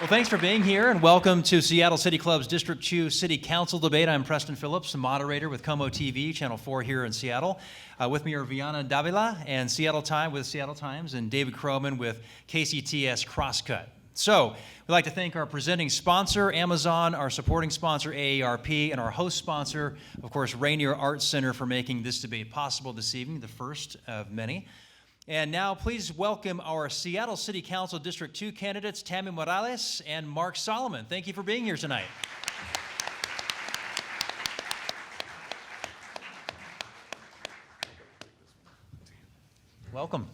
Well, thanks for being here, and welcome to Seattle City Club's District 2 City Council debate. I'm Preston Phillips, the moderator with KOMO TV, Channel 4 here in Seattle. With me are Viana Davila and Seattle Time with Seattle Times, and David Croman with KCTS Crosscut. So, we'd like to thank our presenting sponsor, Amazon, our supporting sponsor, AARP, and our host sponsor, of course, Rainier Arts Center, for making this debate possible this evening, the first of many. And now, please welcome our Seattle City Council District 2 candidates, Tammy Morales and Mark Solomon. Thank you for being here tonight. Welcome.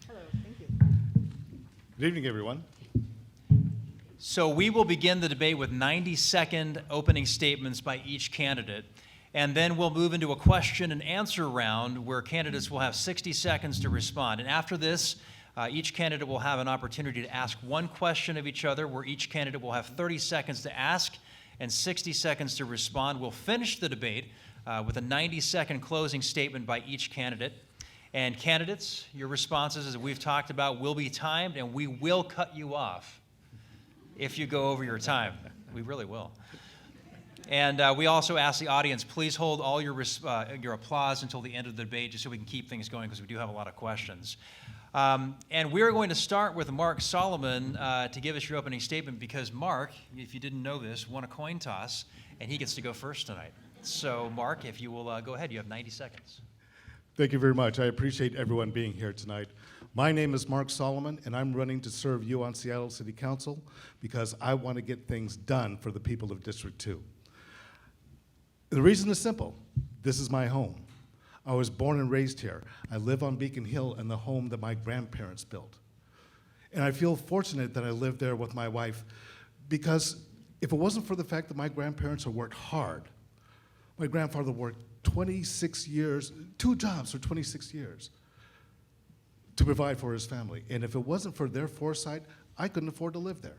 Hello, thank you. Good evening, everyone. So we will begin the debate with 90-second opening statements by each candidate. And then we'll move into a question and answer round where candidates will have 60 seconds to respond. And after this, each candidate will have an opportunity to ask one question of each other, where each candidate will have 30 seconds to ask and 60 seconds to respond. We'll finish the debate with a 90-second closing statement by each candidate. And candidates, your responses, as we've talked about, will be timed, and we will cut you off if you go over your time. We really will. And we also ask the audience, please hold all your applause until the end of the debate, just so we can keep things going, because we do have a lot of questions. And we're going to start with Mark Solomon to give us your opening statement, because Mark, if you didn't know this, won a coin toss, and he gets to go first tonight. So, Mark, if you will go ahead, you have 90 seconds. Thank you very much. I appreciate everyone being here tonight. My name is Mark Solomon, and I'm running to serve you on Seattle City Council because I want to get things done for the people of District 2. The reason is simple. This is my home. I was born and raised here. I live on Beacon Hill in the home that my grandparents built. And I feel fortunate that I live there with my wife, because if it wasn't for the fact that my grandparents have worked hard, my grandfather worked 26 years, 2 jobs for 26 years to provide for his family. And if it wasn't for their foresight, I couldn't afford to live there.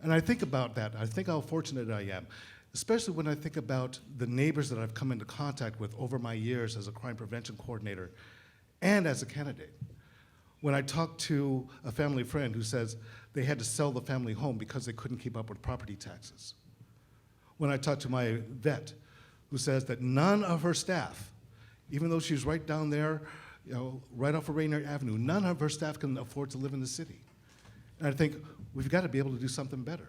And I think about that. I think how fortunate I am, especially when I think about the neighbors that I've come into contact with over my years as a crime prevention coordinator and as a candidate. When I talk to a family friend who says they had to sell the family home because they couldn't keep up with property taxes. When I talk to my vet who says that none of her staff, even though she's right down there, right off of Rainier Avenue, none of her staff can afford to live in the city. And I think we've got to be able to do something better.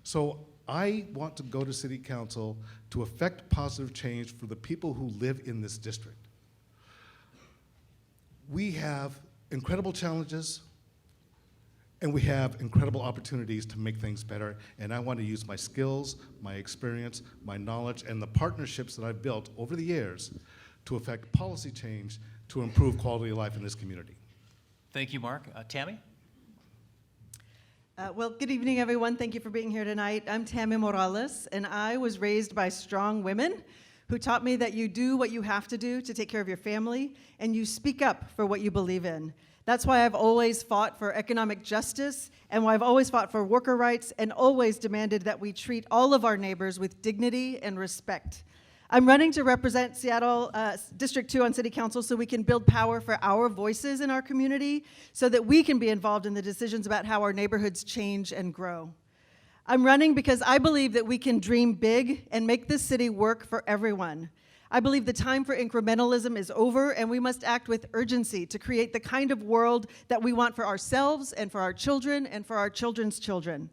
So I want to go to City Council to effect positive change for the people who live in this district. We have incredible challenges, and we have incredible opportunities to make things better, and I want to use my skills, my experience, my knowledge, and the partnerships that I've built over the years to effect policy change to improve quality of life in this community. Thank you, Mark. Tammy? Well, good evening, everyone. Thank you for being here tonight. I'm Tammy Morales, and I was raised by strong women who taught me that you do what you have to do to take care of your family, and you speak up for what you believe in. That's why I've always fought for economic justice, and why I've always fought for worker rights, and always demanded that we treat all of our neighbors with dignity and respect. I'm running to represent Seattle District 2 on City Council so we can build power for our voices in our community, so that we can be involved in the decisions about how our neighborhoods change and grow. I'm running because I believe that we can dream big and make this city work for everyone. I believe the time for incrementalism is over, and we must act with urgency to create the kind of world that we want for ourselves and for our children and for our children's children.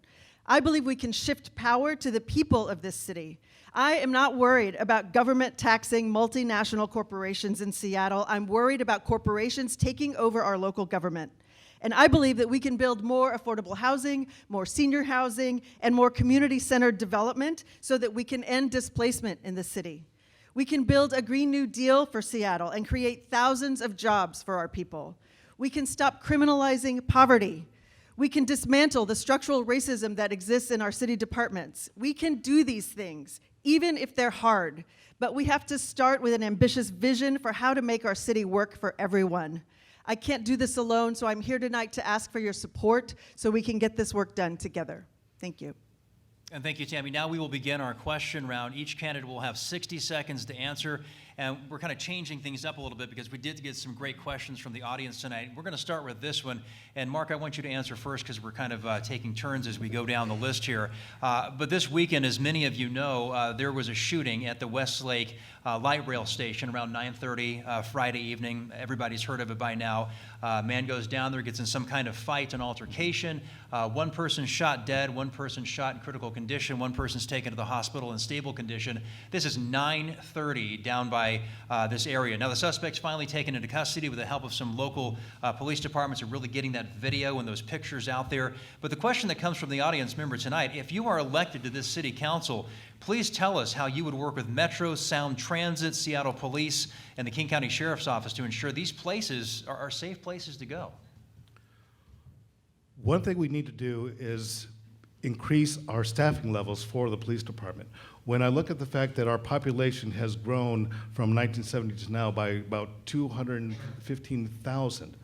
I believe we can shift power to the people of this city. I am not worried about government taxing multinational corporations in Seattle. I'm worried about corporations taking over our local government. And I believe that we can build more affordable housing, more senior housing, and more community-centered development so that we can end displacement in the city. We can build a Green New Deal for Seattle and create thousands of jobs for our people. We can stop criminalizing poverty. We can dismantle the structural racism that exists in our city departments. We can do these things, even if they're hard. But we have to start with an ambitious vision for how to make our city work for everyone. I can't do this alone, so I'm here tonight to ask for your support so we can get this work done together. Thank you. And thank you, Tammy. Now we will begin our question round. Each candidate will have 60 seconds to answer, and we're kind of changing things up a little bit because we did get some great questions from the audience tonight. We're going to start with this one, and Mark, I want you to answer first because we're kind of taking turns as we go down the list here. But this weekend, as many of you know, there was a shooting at the Westlake light rail station around 9:30 Friday evening. Everybody's heard of it by now. Man goes down there, gets in some kind of fight, an altercation. One person shot dead, one person shot in critical condition, one person's taken to the hospital in stable condition. This is 9:30 down by this area. Now the suspect's finally taken into custody with the help of some local police departments are really getting that video and those pictures out there. But the question that comes from the audience member tonight, if you are elected to this city council, please tell us how you would work with Metro, Sound Transit, Seattle Police, and the King County Sheriff's Office to ensure these places are safe places to go. One thing we need to do is increase our staffing levels for the police department. When I look at the fact that our population has grown from 1970 to now by about 215,000,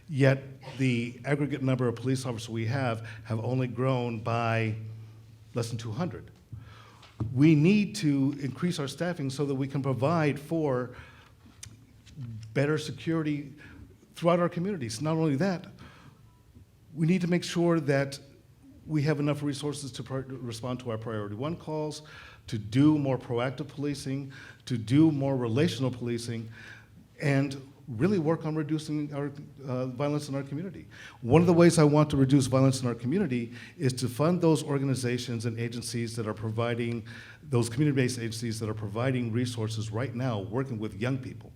yet the aggregate number of police officers we have only grown by less than 200. We need to increase our staffing so that we can provide for better security throughout our communities. Not only that, we need to make sure that we have enough resources to respond to our priority one calls, to do more proactive policing, to do more relational policing, and really work on reducing our violence in our community. One of the ways I want to reduce violence in our community is to fund those organizations and agencies that are providing, those community-based agencies that are providing resources right now, working with young people.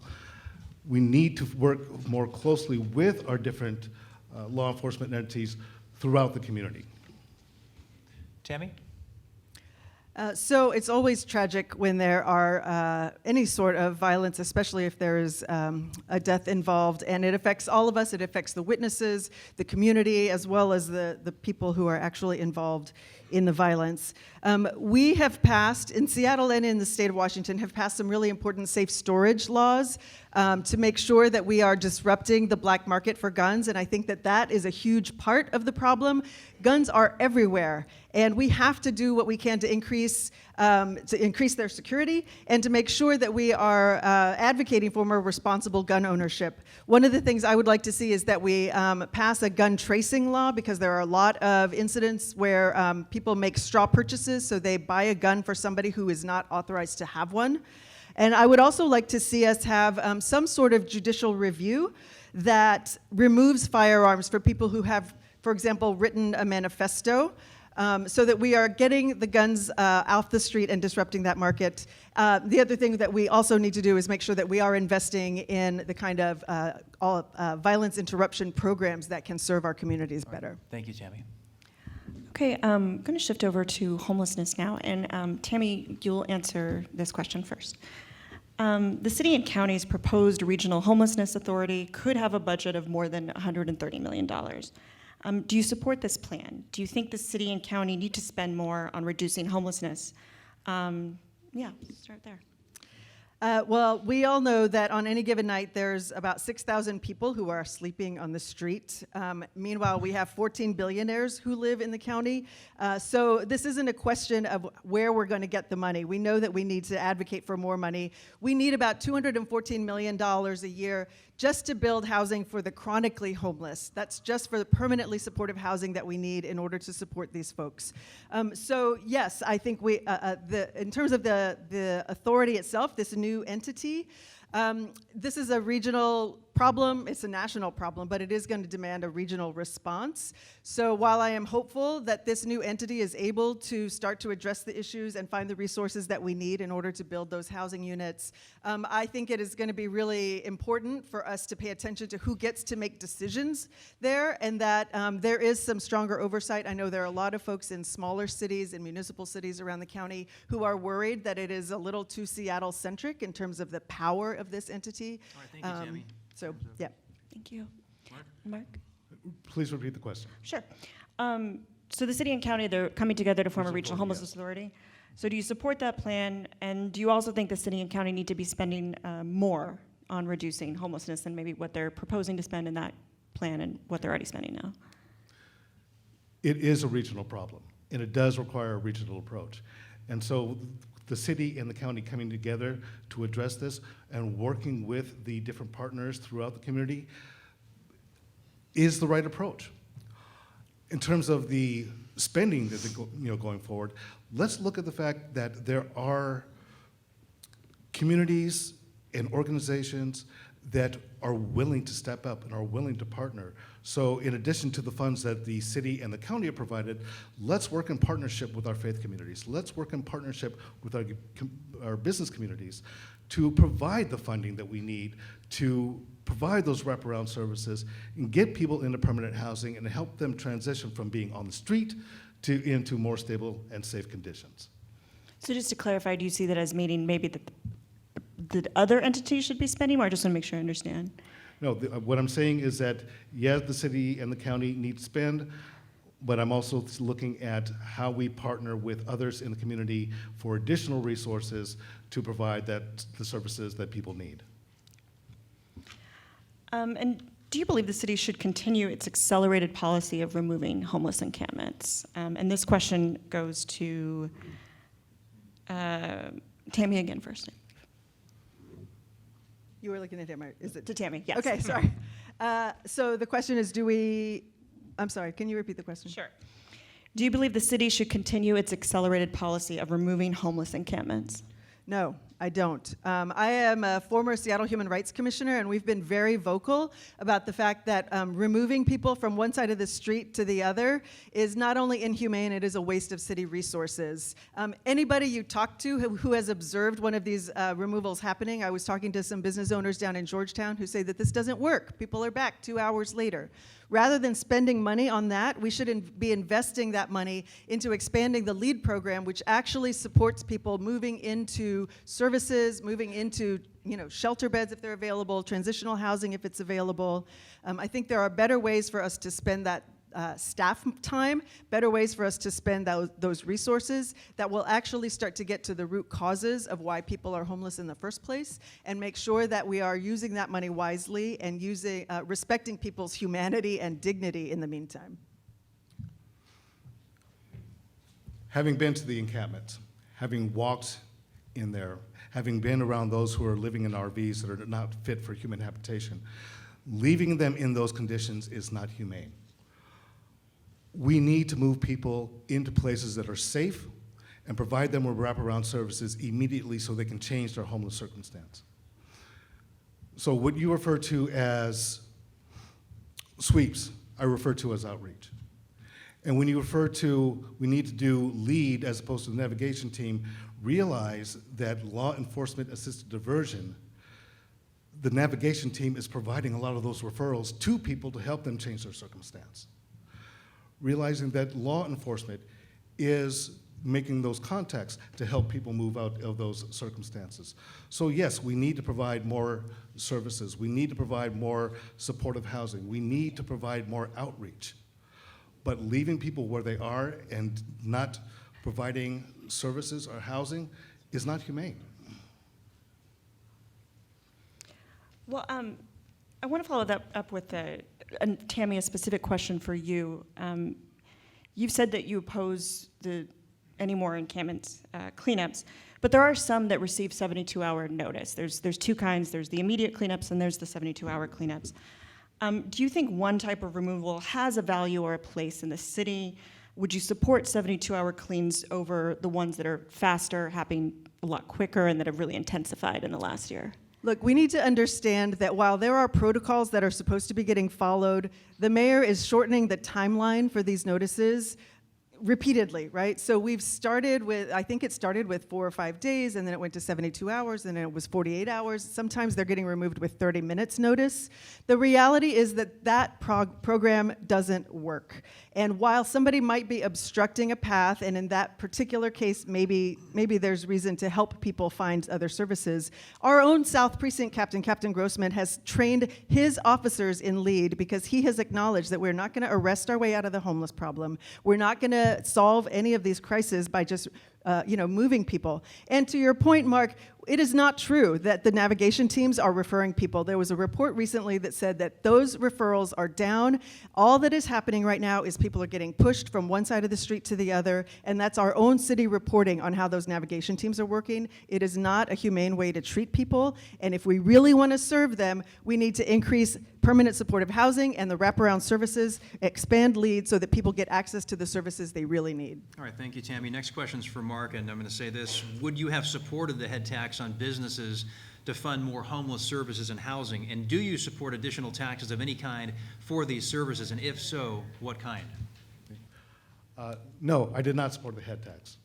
We need to work more closely with our different law enforcement entities throughout the community. Tammy? So it's always tragic when there are any sort of violence, especially if there is a death involved, and it affects all of us. It affects the witnesses, the community, as well as the people who are actually involved in the violence. We have passed, in Seattle and in the state of Washington, have passed some really important safe storage laws to make sure that we are disrupting the black market for guns, and I think that that is a huge part of the problem. Guns are everywhere, and we have to do what we can to increase their security and to make sure that we are advocating for more responsible gun ownership. One of the things I would like to see is that we pass a gun tracing law, because there are a lot of incidents where people make straw purchases, so they buy a gun for somebody who is not authorized to have one. And I would also like to see us have some sort of judicial review that removes firearms for people who have, for example, written a manifesto, so that we are getting the guns off the street and disrupting that market. The other thing that we also need to do is make sure that we are investing in the kind of violence interruption programs that can serve our communities better. Thank you, Tammy. Okay, I'm going to shift over to homelessness now, and Tammy, you'll answer this question first. The city and county's proposed regional homelessness authority could have a budget of more than $130 million. Do you support this plan? Do you think the city and county need to spend more on reducing homelessness? Yeah, start there. Well, we all know that on any given night, there's about 6,000 people who are sleeping on the street. Meanwhile, we have 14 billionaires who live in the county. So this isn't a question of where we're going to get the money. We know that we need to advocate for more money. We need about $214 million a year just to build housing for the chronically homeless. That's just for the permanently supportive housing that we need in order to support these folks. So yes, I think we, in terms of the authority itself, this new entity, this is a regional problem, it's a national problem, but it is going to demand a regional response. So while I am hopeful that this new entity is able to start to address the issues and find the resources that we need in order to build those housing units, I think it is going to be really important for us to pay attention to who gets to make decisions there, and that there is some stronger oversight. I know there are a lot of folks in smaller cities and municipal cities around the county who are worried that it is a little too Seattle-centric in terms of the power of this entity. All right, thank you, Tammy. So, yeah. Thank you. Mark? Mark? Please repeat the question. Sure. So the city and county, they're coming together to form a Regional regional authority, homelessness authority. So do you support that plan? And do you also think the city and county need to be spending more on reducing homelessness than maybe what they're proposing to spend in that plan and what they're already spending now? It is a regional problem, and it does require a regional approach. And so the city and the county coming together to address this and working with the different partners throughout the community is the right approach. In terms of the spending that going forward, let's look at the fact that there are communities and organizations that are willing to step up and are willing to partner. So in addition to the funds that the city and the county have provided, let's work in partnership with our faith communities. Let's work in partnership with our business communities to provide the funding that we need to provide those wraparound services and get people into permanent housing and help them transition from being on the street into more stable and safe conditions. So just to clarify, do you see that as meaning maybe that the other entities should be spending more? I just want to make sure I understand. No, what I'm saying is that, yes, the city and the county need to spend, but I'm also looking at how we partner with others in the community for additional resources to provide the services that people need. And do you believe the city should continue its accelerated policy of removing homeless encampments? And this question goes to Tammy again first. You were looking at him, or is it? To Tammy, yes. Okay, sorry. So the question is, I'm sorry, can you repeat the question? Sure. Do you believe the city should continue its accelerated policy of removing homeless encampments? No, I don't. I am a former Seattle Human Rights Commissioner, and we've been very vocal about the fact that removing people from one side of the street to the other is not only inhumane, it is a waste of city resources. Anybody you talk to who has observed one of these removals happening, I was talking to some business owners down in Georgetown who say that this doesn't work. People are back 2 hours later. Rather than spending money on that, we should be investing that money into expanding the LEAD program, which actually supports people moving into services, moving into shelter beds if they're available, transitional housing if it's available. I think there are better ways for us to spend that staff time, better ways for us to spend those resources that will actually start to get to the root causes of why people are homeless in the first place, and make sure that we are using that money wisely and respecting people's humanity and dignity in the meantime. Having been to the encampment, having walked in there, having been around those who are living in RVs that are not fit for human habitation, leaving them in those conditions is not humane. We need to move people into places that are safe and provide them with wraparound services immediately so they can change their homeless circumstance. So what you refer to as sweeps, I refer to as outreach. And when you refer to we need to do LEAD as opposed to the navigation team, realize that law enforcement assisted diversion, the navigation team is providing a lot of those referrals to people to help them change their circumstance. Realizing that law enforcement is making those contacts to help people move out of those circumstances. So yes, we need to provide more services. We need to provide more supportive housing. We need to provide more outreach. But leaving people where they are and not providing services or housing is not humane. Well, I want to follow that up with Tammy, a specific question for you. You've said that you oppose any more encampments cleanups, but there are some that receive 72-hour notice. There's two kinds. There's the immediate cleanups and there's the 72-hour cleanups. Do you think one type of removal has a value or a place in the city? Would you support 72-hour cleans over the ones that are faster, happening a lot quicker, and that have really intensified in the last year? Look, we need to understand that while there are protocols that are supposed to be getting followed, the mayor is shortening the timeline for these notices repeatedly, right? So we've started with, I think it started with 4 or 5 days, and then it went to 72 hours, and then it was 48 hours. Sometimes they're getting removed with 30 minutes notice. The reality is that that program doesn't work. And while somebody might be obstructing a path, and in that particular case, maybe there's reason to help people find other services, our own South Precinct Captain, Captain Grossman, has trained his officers in lead because he has acknowledged that we're not going to arrest our way out of the homeless problem. We're not going to solve any of these crises by just moving people. And to your point, Mark, it is not true that the navigation teams are referring people. There was a report recently that said that those referrals are down. All that is happening right now is people are getting pushed from one side of the street to the other, and that's our own city reporting on how those navigation teams are working. It is not a humane way to treat people, and if we really want to serve them, we need to increase permanent supportive housing and the wraparound services, expand lead so that people get access to the services they really need. All right, thank you, Tammy. Next question's for Mark, and I'm going to say this. Would you have supported the head tax on businesses to fund more homeless services and housing? And do you support additional taxes of any kind for these services? And if so, what kind? No, I did not support the head tax.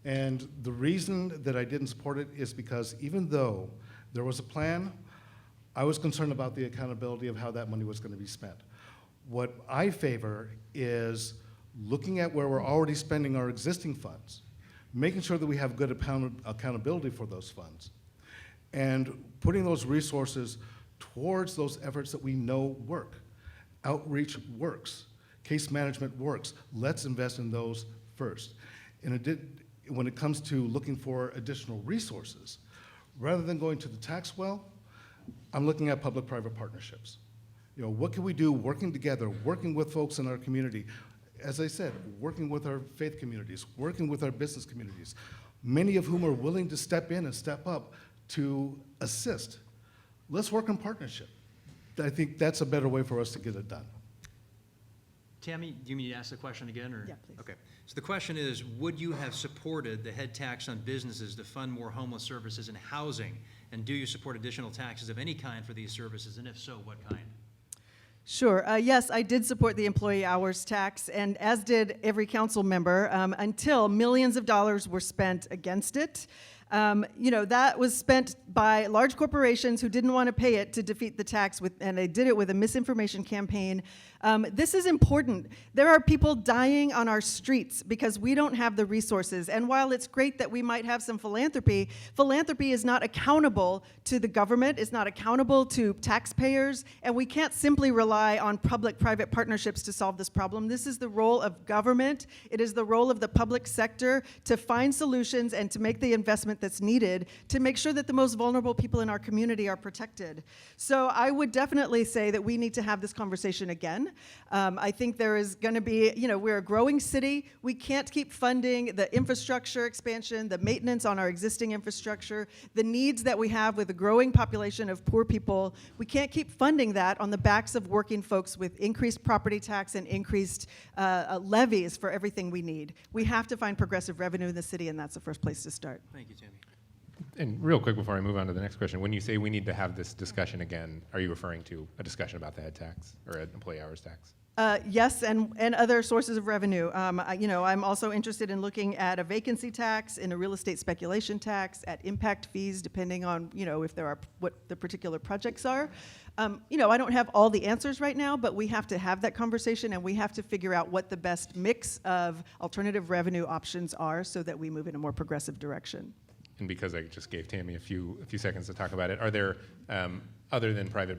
And the reason that I didn't support it is because even though there was a plan, I was concerned about the accountability of how that money was going to be spent. What I favor is looking at where we're already spending our existing funds, making sure that we have good accountability for those funds, and putting those resources towards those efforts that we know work. Outreach works. Case management works. Let's invest in those first. And when it comes to looking for additional resources, rather than going to the tax well, I'm looking at public-private partnerships. What can we do working together, working with folks in our community? As I said, working with our faith communities, working with our business communities, many of whom are willing to step in and step up to assist. Let's work in partnership. I think that's a better way for us to get it done. Tammy, do you mean to ask the question again? Or? Yeah, please. Okay. So the question is, would you have supported the head tax on businesses to fund more homeless services and housing? And do you support additional taxes of any kind for these services? And if so, what kind? Sure. Yes, I did support the employee hours tax, and as did every council member, until millions of dollars were spent against it. That was spent by large corporations who didn't want to pay it to defeat the tax, and they did it with a misinformation campaign. This is important. There are people dying on our streets because we don't have the resources. And while it's great that we might have some philanthropy, philanthropy is not accountable to the government, it's not accountable to taxpayers, and we can't simply rely on public-private partnerships to solve this problem. This is the role of government. It is the role of the public sector to find solutions and to make the investment that's needed to make sure that the most vulnerable people in our community are protected. So I would definitely say that we need to have this conversation again. I think there is going to be, we're a growing city. We can't keep funding the infrastructure expansion, the maintenance on our existing infrastructure, the needs that we have with a growing population of poor people. We can't keep funding that on the backs of working folks with increased property tax and increased levies for everything we need. We have to find progressive revenue in the city, and that's the first place to start. Thank you, Tammy. And real quick before I move on to the next question, when you say we need to have this discussion again, are you referring to a discussion about the head tax or an employee hours tax? Yes, and other sources of revenue. I'm also interested in looking at a vacancy tax, in a real estate speculation tax, at impact fees, depending on, if there are, what the particular projects are. I don't have all the answers right now, but we have to have that conversation, and we have to figure out what the best mix of alternative revenue options are so that we move in a more progressive direction. And because I just gave Tammy a few seconds to talk about it, are there, other than private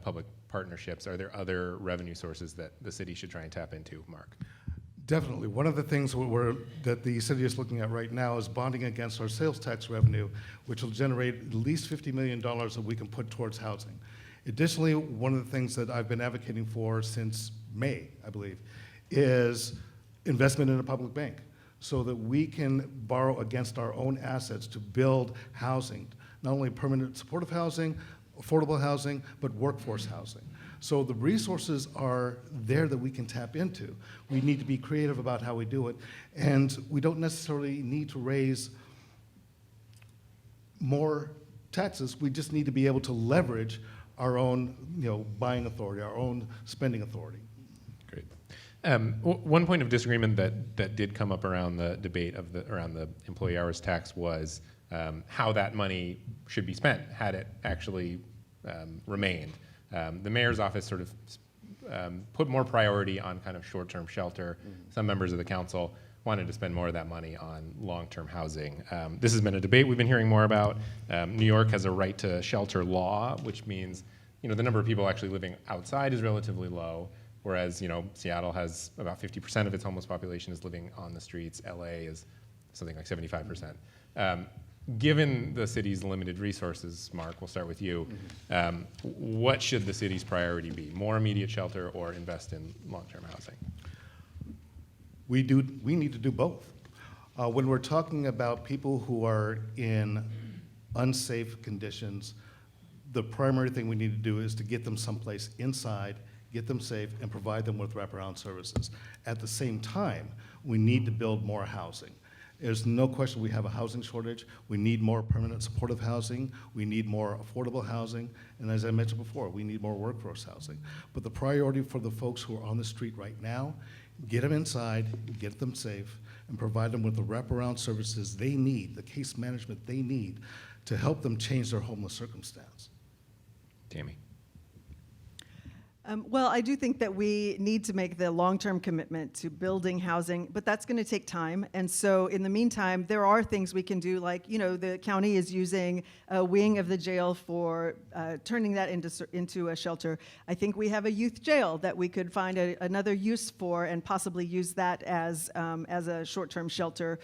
public partnerships, are there other revenue sources that the city should try and tap into, Mark? Definitely. One of the things that the city is looking at right now is bonding against our sales tax revenue, which will generate at least $50 million that we can put towards housing. Additionally, one of the things that I've been advocating for since May, I believe, is investment in a public bank, so that we can borrow against our own assets to build housing, not only permanent supportive housing, affordable housing, but workforce housing. So the resources are there that we can tap into. We need to be creative about how we do it, and we don't necessarily need to raise more taxes. We just need to be able to leverage our own, buying authority, our own spending authority. Great. One point of disagreement that did come up around the debate around the employee hours tax was how that money should be spent had it actually remained. The mayor's office sort of put more priority on kind of short-term shelter. Some members of the council wanted to spend more of that money on long-term housing. This has been a debate we've been hearing more about. New York has a right to shelter law, which means the number of people actually living outside is relatively low, whereas Seattle has about 50% of its homeless population is living on the streets. LA is something like 75%. Given the city's limited resources, Mark, we'll start with you. What should the city's priority be? More immediate shelter or invest in long-term housing? We need to do both. When we're talking about people who are in unsafe conditions, the primary thing we need to do is to get them someplace inside, get them safe, and provide them with wraparound services. At the same time, we need to build more housing. There's no question we have a housing shortage. We need more permanent supportive housing. We need more affordable housing. And as I mentioned before, we need more workforce housing. But the priority for the folks who are on the street right now, get them inside, get them safe, and provide them with the wraparound services they need, the case management they need to help them change their homeless circumstance. Tammy. Well, I do think that we need to make the long-term commitment to building housing, but that's going to take time. And so in the meantime, there are things we can do, like, the county is using a wing of the jail for turning that into a shelter. I think we have a youth jail that we could find another use for and possibly use that as a short-term shelter.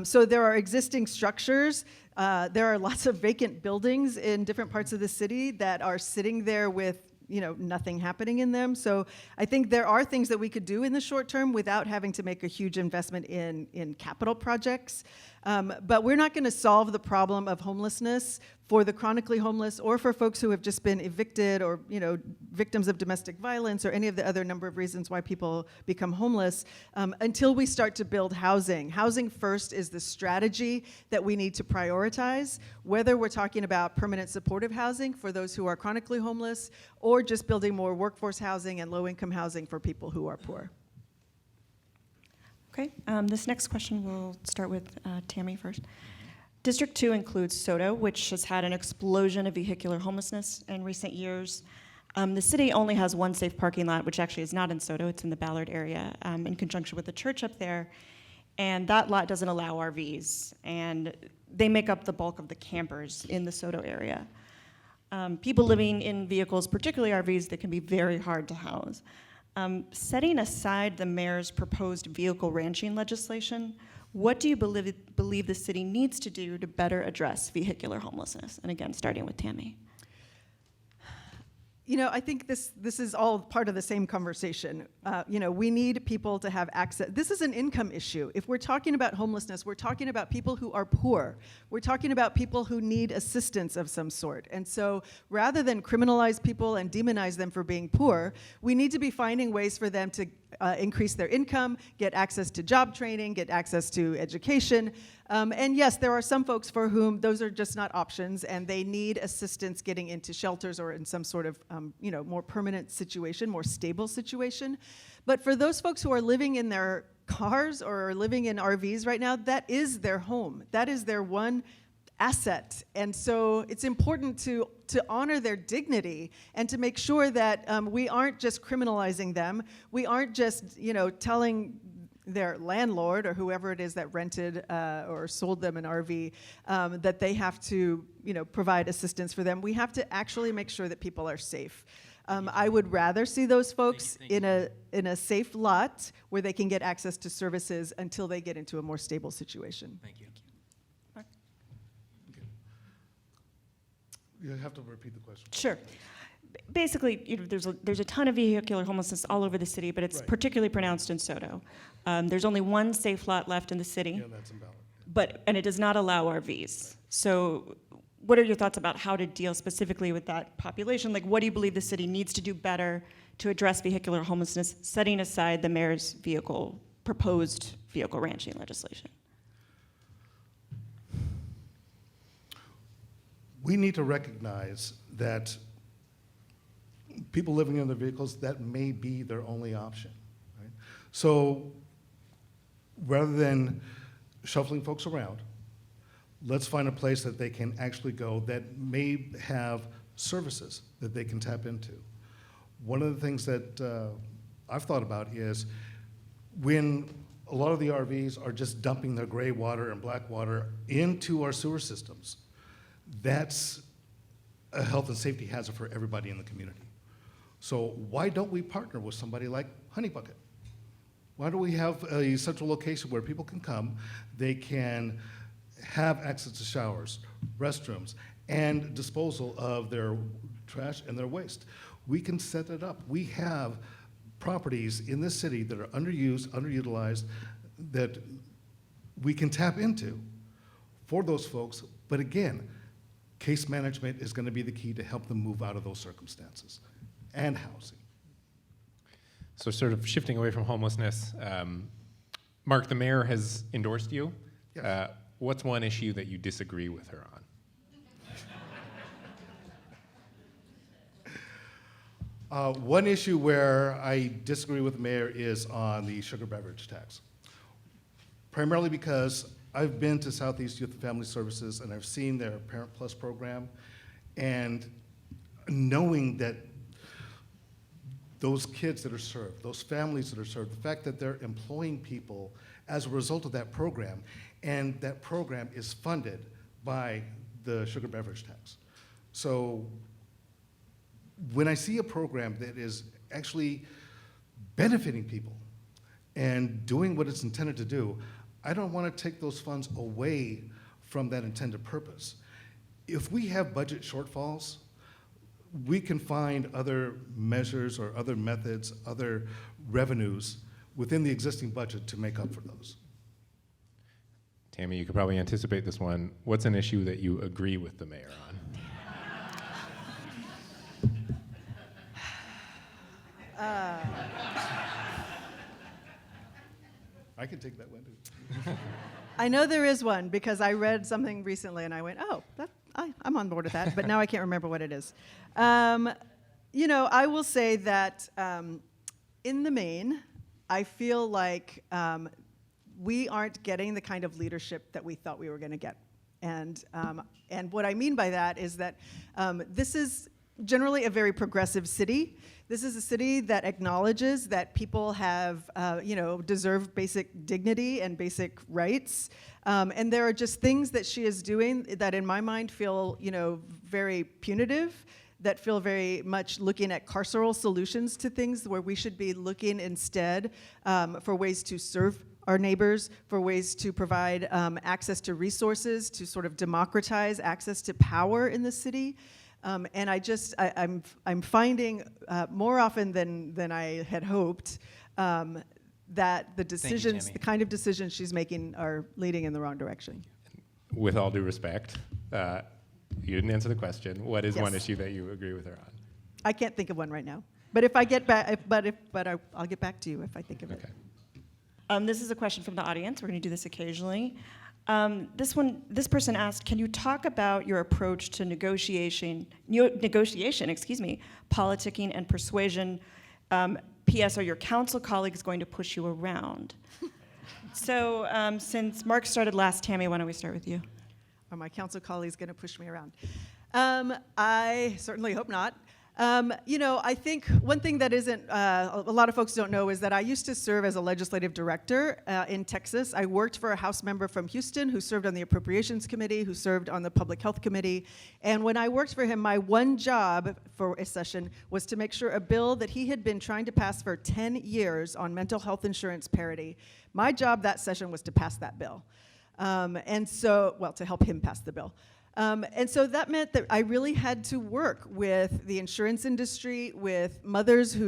So there are existing structures. There are lots of vacant buildings in different parts of the city that are sitting there with nothing happening in them. So I think there are things that we could do in the short term without having to make a huge investment in capital projects. But we're not going to solve the problem of homelessness for the chronically homeless or for folks who have just been evicted or victims of domestic violence or any of the other number of reasons why people become homeless until we start to build housing. Housing first is the strategy that we need to prioritize, whether we're talking about permanent supportive housing for those who are chronically homeless or just building more workforce housing and low-income housing for people who are poor. Okay, this next question will start with Tammy first. District 2 includes SODO, which has had an explosion of vehicular homelessness in recent years. The city only has one safe parking lot, which actually is not in SODO, it's in the Ballard area, in conjunction with the church up there. And that lot doesn't allow RVs, and they make up the bulk of the campers in the SODO area. People living in vehicles, particularly RVs, that can be very hard to house. Setting aside the mayor's proposed vehicle ranching legislation, what do you believe the city needs to do to better address vehicular homelessness? And again, starting with Tammy. I think this is all part of the same conversation. We need people to have access. This is an income issue. If we're talking about homelessness, we're talking about people who are poor. We're talking about people who need assistance of some sort. And so rather than criminalize people and demonize them for being poor, we need to be finding ways for them to increase their income, get access to job training, get access to education. And yes, there are some folks for whom those are just not options, and they need assistance getting into shelters or in some sort of more permanent situation, more stable situation. But for those folks who are living in their cars or living in RVs right now, that is their home. That is their one asset. And so it's important to honor their dignity and to make sure that we aren't just criminalizing them. We aren't just telling their landlord or whoever it is that rented or sold them an RV that they have to provide assistance for them. We have to actually make sure that people are safe. I would rather see those folks in a safe lot where they can get access to services until they get into a more stable situation. Thank you. You have to repeat the question. Sure. Basically, there's a ton of vehicular homelessness all over the city, but it's Right. particularly pronounced in SODO. There's only one safe lot left in the city, Yeah, that's in Ballard. and it does not allow RVs. So what are your thoughts about how to deal specifically with that population? Like, what do you believe the city needs to do better to address vehicular homelessness, setting aside the mayor's proposed vehicle ranching legislation? we need to recognize that people living in their vehicles, that may be their only option. Right? So rather than shuffling folks around, let's find a place that they can actually go that may have services that they can tap into. One of the things that I've thought about is when a lot of the RVs are just dumping their gray water and black water into our sewer systems, that's a health and safety hazard for everybody in the community. So why don't we partner with somebody like Honey Bucket? Why don't we have a central location where people can come, they can have access to showers, restrooms, and disposal of their trash and their waste? We can set it up. We have properties in this city that are underused, underutilized, that we can tap into for those folks. But again, case management is going to be the key to help them move out of those circumstances, and housing. So sort of shifting away from homelessness, Mark, the mayor has endorsed you. Yes. What's one issue that you disagree with her on? One issue where I disagree with the mayor is on the sugar beverage tax. Primarily because I've been to Southeast Youth and Family Services and I've seen their Parent Plus program, and knowing that those kids that are served, those families that are served, the fact that they're employing people as a result of that program, and that program is funded by the sugar beverage tax. So when I see a program that is actually benefiting people and doing what it's intended to do, I don't want to take those funds away from that intended purpose. If we have budget shortfalls, we can find other measures or other methods, other revenues within the existing budget to make up for those. Tammy, you could probably anticipate this one. What's an issue that you agree with the mayor on? I can take that one too. I know there is one because I read something recently and I went, oh, I'm on board with that, but now I can't remember what it is. I will say that in the main, I feel like we aren't getting the kind of leadership that we thought we were going to get. And what I mean by that is that this is generally a very progressive city. This is a city that acknowledges that people have, deserve basic dignity and basic rights. And there are just things that she is doing that in my mind feel, very punitive, that feel very much looking at carceral solutions to things where we should be looking instead for ways to serve our neighbors, for ways to provide access to resources, to sort of democratize access to power in the city. And I'm finding more often than I had hoped that the decisions, Tammy. the kind of decisions she's making are leading in the wrong direction. With all due respect, you didn't answer the question. What is one Yes. issue that you agree with her on? I can't think of one right now. But if I get back, I'll get back to you if I think of it. Okay. This is a question from the audience. We're going to do this occasionally. This person asked, can you talk about your approach to negotiation, politicking and persuasion? P.S. Are your council colleagues going to push you around? So since Mark started last, Tammy, why don't we start with you? Are my council colleagues going to push me around? I certainly hope not. I think one thing that isn't, a lot of folks don't know is that I used to serve as a legislative director in Texas. I worked for a House member from Houston who served on the Appropriations Committee, who served on the Public Health Committee. And when I worked for him, my one job for a session was to make sure a bill that he had been trying to pass for 10 years on mental health insurance parity, my job that session was to pass that bill. To help him pass the bill. And so that meant that I really had to work with the insurance industry, with mothers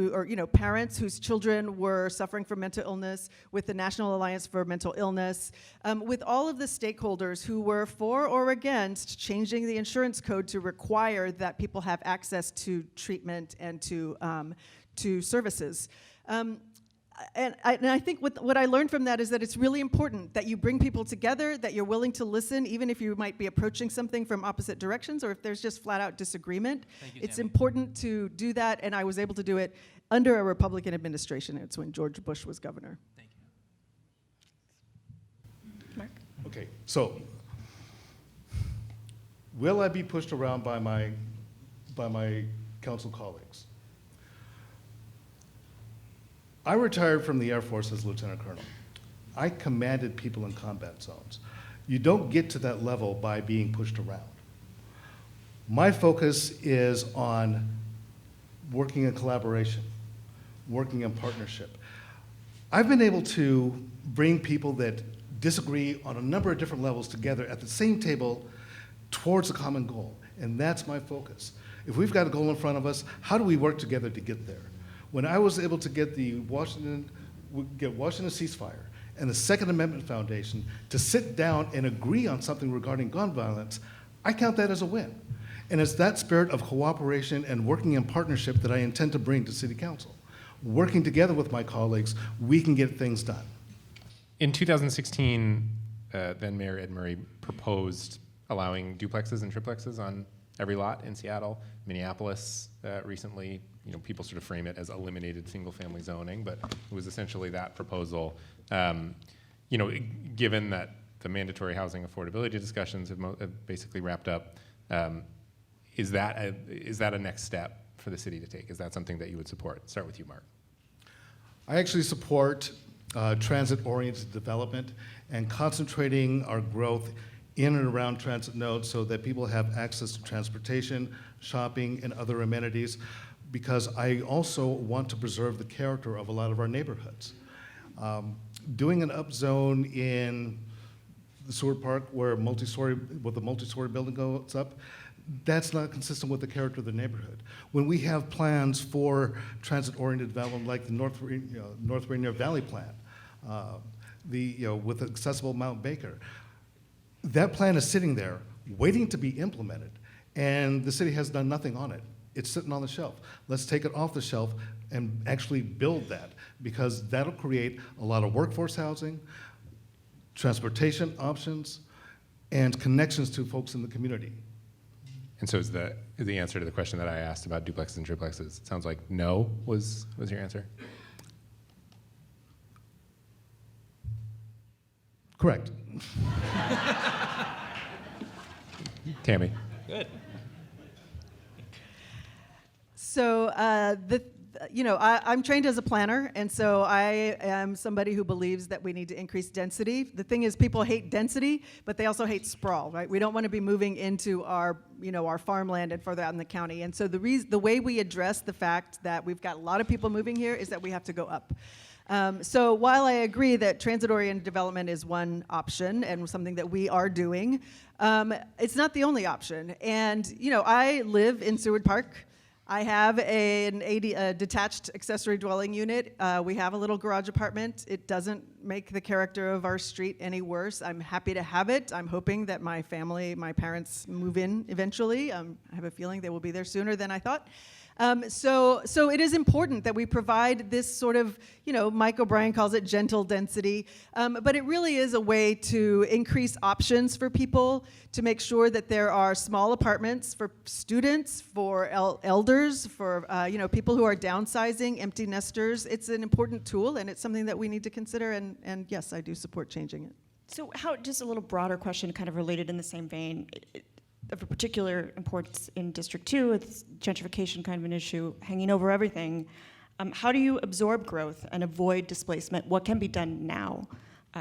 parents whose children were suffering from mental illness, with the National Alliance for Mental Illness, with all of the stakeholders who were for or against changing the insurance code to require that people have access to treatment and to services. and I think what I learned from that is that it's really important that you bring people together, that you're willing to listen, even if you might be approaching something from opposite directions or if there's just flat out disagreement. Thank you, It's Tammy. important to do that, and I was able to do it under a Republican administration. It's when George Bush was governor. Thank you. Mark? Okay, so will I be pushed around by my council colleagues? I retired from the Air Force as Lieutenant Colonel. I commanded people in combat zones. You don't get to that level by being pushed around. My focus is on working in collaboration, working in partnership. I've been able to bring people that disagree on a number of different levels together at the same table towards a common goal, and that's my focus. If we've got a goal in front of us, how do we work together to get there? When I was able to get the Washington ceasefire and the Second Amendment Foundation to sit down and agree on something regarding gun violence, I count that as a win. And it's that spirit of cooperation and working in partnership that I intend to bring to City Council. Working together with my colleagues, we can get things done. In 2016, then Mayor Ed Murray proposed allowing duplexes and triplexes on every lot in Seattle. Minneapolis recently, people sort of frame it as eliminated single-family zoning, but it was essentially that proposal. Given that the mandatory housing affordability discussions have basically wrapped up, is that a next step for the city to take? Is that something that you would support? Start with you, Mark. I actually support transit-oriented development and concentrating our growth in and around transit nodes so that people have access to transportation, shopping, and other amenities, because I also want to preserve the character of a lot of our neighborhoods. Doing an upzone in the Seward Park where the multi-story building goes up, that's not consistent with the character of the neighborhood. When we have plans for transit-oriented development like the North Rainier Valley plan, with accessible Mount Baker, that plan is sitting there waiting to be implemented, and the city has done nothing on it. It's sitting on the shelf. Let's take it off the shelf and actually build that, because that'll create a lot of workforce housing, transportation options, and connections to folks in the community. And so is the answer to the question that I asked about duplexes and triplexes, it sounds like no was your answer? Correct. Tammy. Good. So I'm trained as a planner, and so I am somebody who believes that we need to increase density. The thing is, people hate density, but they also hate sprawl, right? We don't want to be moving into our farmland and further out in the county. And so the way we address the fact that we've got a lot of people moving here is that we have to go up. So while I agree that transit-oriented development is one option and something that we are doing, it's not the only option. And I live in Seward Park. I have a detached accessory dwelling unit. We have a little garage apartment. It doesn't make the character of our street any worse. I'm happy to have it. I'm hoping that my parents move in eventually. I have a feeling they will be there sooner than I thought. So it is important that we provide this sort of, Mike O'Brien calls it gentle density, but it really is a way to increase options for people, to make sure that there are small apartments for students, for elders, for people who are downsizing, empty nesters. It's an important tool, and it's something that we need to consider, and yes, I do support changing it. So just a little broader question, kind of related in the same vein, of a particular importance in District 2, it's gentrification kind of an issue hanging over everything. How do you absorb growth and avoid displacement? What can be done now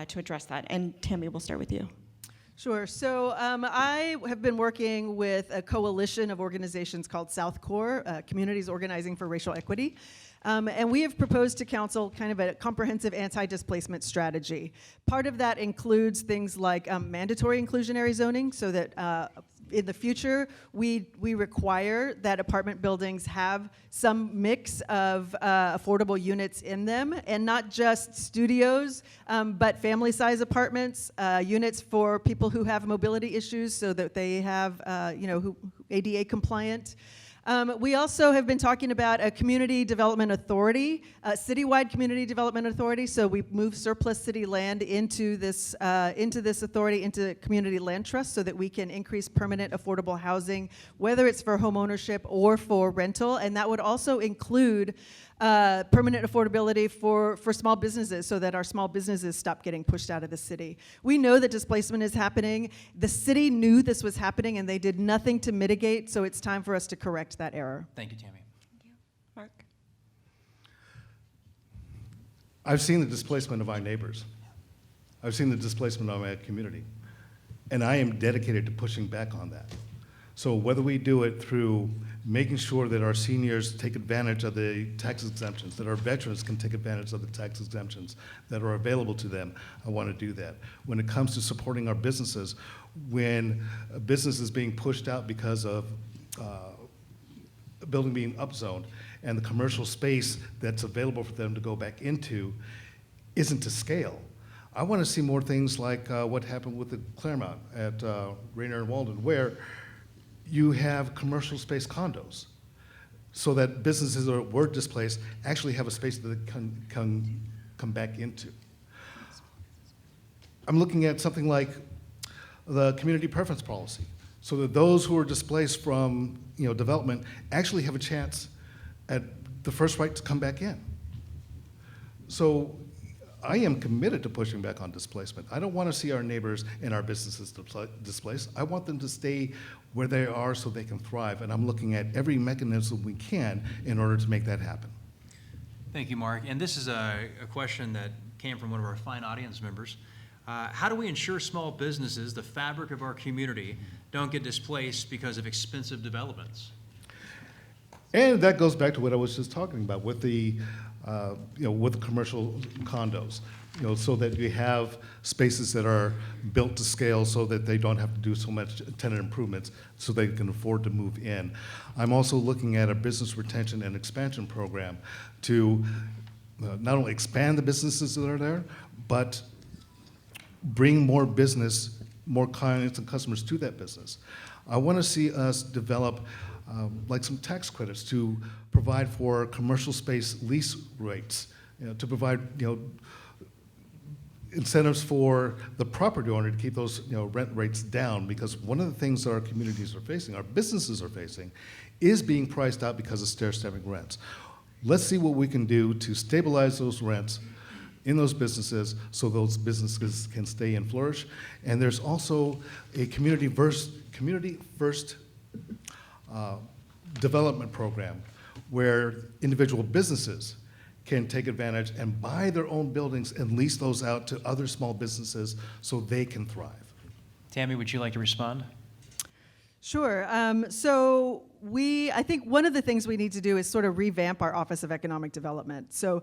to address that? And Tammy, we'll start with you. Sure. So I have been working with a coalition of organizations called South Core, Communities Organizing for Racial Equity. And we have proposed to council kind of a comprehensive anti-displacement strategy. Part of that includes things like mandatory inclusionary zoning, so that in the future, we require that apartment buildings have some mix of affordable units in them, and not just studios, but family-size apartments, units for people who have mobility issues, so that they have, ADA compliant. We also have been talking about a community development authority, a citywide community development authority. So we moved surplus city land into this authority, into community land trust, so that we can increase permanent affordable housing, whether it's for home ownership or for rental. And that would also include permanent affordability for small businesses, so that our small businesses stop getting pushed out of the city. We know that displacement is happening. The city knew this was happening, and they did nothing to mitigate, so it's time for us to correct that error. Thank you, Tammy. Mark? I've seen the displacement of our neighbors. I've seen the displacement of my community. And I am dedicated to pushing back on that. So whether we do it through making sure that our seniors take advantage of the tax exemptions, that our veterans can take advantage of the tax exemptions that are available to them, I want to do that. When it comes to supporting our businesses, when a business is being pushed out because of a building being upzoned, and the commercial space that's available for them to go back into isn't to scale. I want to see more things like what happened with the Claremont at Rainier and Walden, where you have commercial space condos, so that businesses that were displaced actually have a space that they can come back into. I'm looking at something like the community preference policy, so that those who are displaced from development actually have a chance at the first right to come back in. So I am committed to pushing back on displacement. I don't want to see our neighbors and our businesses displaced. I want them to stay where they are so they can thrive, and I'm looking at every mechanism we can in order to make that happen. Thank you, Mark. And this is a question that came from one of our fine audience members. How do we ensure small businesses, the fabric of our community, don't get displaced because of expensive developments? And that goes back to what I was just talking about with the with the commercial condos, so that you have spaces that are built to scale so that they don't have to do so much tenant improvements, so they can afford to move in. I'm also looking at a business retention and expansion program to not only expand the businesses that are there, but bring more business, more clients and customers to that business. I want to see us develop like some tax credits to provide for commercial space lease rates, to provide incentives for the property owner to keep those rent rates down, because one of the things that our communities are facing, our businesses are facing, is being priced out because of stair-stepping rents. Let's see what we can do to stabilize those rents in those businesses so those businesses can stay and flourish. And there's also a community first development program where individual businesses can take advantage and buy their own buildings and lease those out to other small businesses so they can thrive. Tammy, would you like to respond? Sure. So I think one of the things we need to do is sort of revamp our Office of Economic Development. So